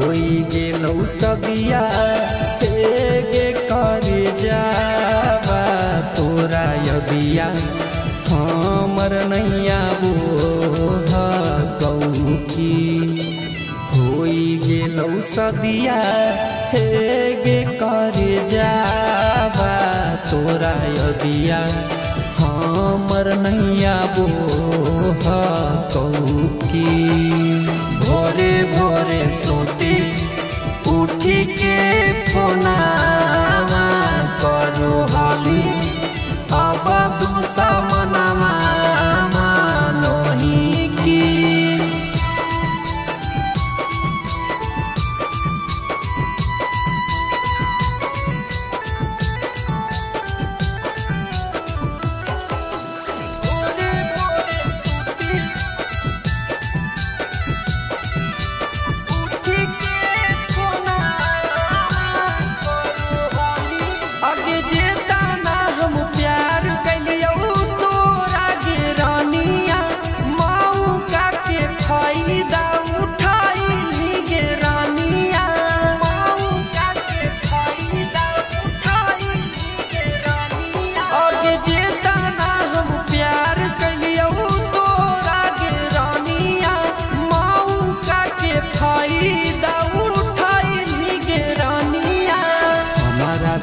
होई गेलौ सदिया गे करे जावा तोरा यदिया हमर नैया गौ की होई गेलौ सदिया गे करे जावा तोरा यदिया हमर नैया गौ की भोरे भोरे सोती उठी के फोनावा करो हाली अब दूसा मनावा मानोही की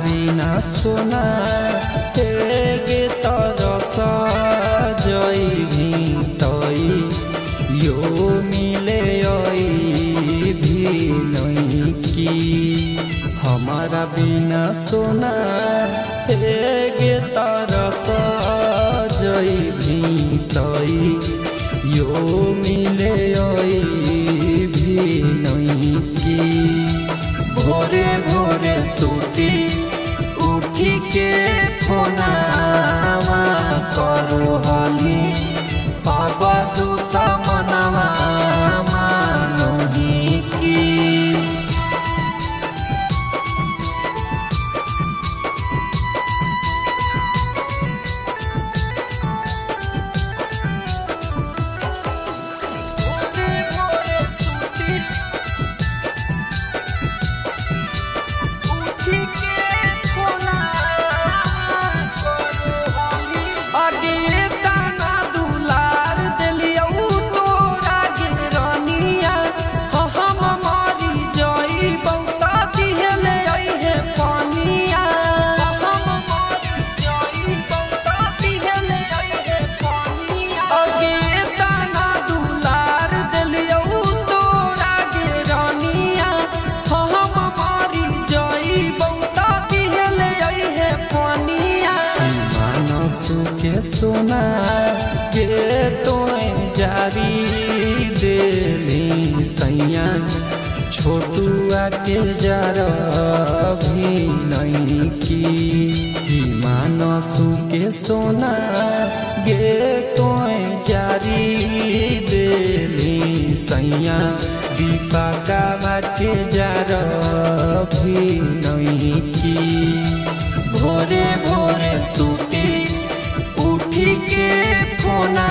बिना सोना गे तरस जई तई यो मिले भी नहीं की हमारा बिना सोना गे तरस जई तई यो मिले भी नहीं की भोरे भोरे सोती उठी के फोनावा करो हाली बाबा दूसा मनावा मानोही की के सोना के तो जारी देली सैया छोटुआ के जार भी नहीं की मानसू के सोना गे तो जारी देली सैया दीपा का के जार भी नहीं की भोरे भोरे सूती उठी के फोना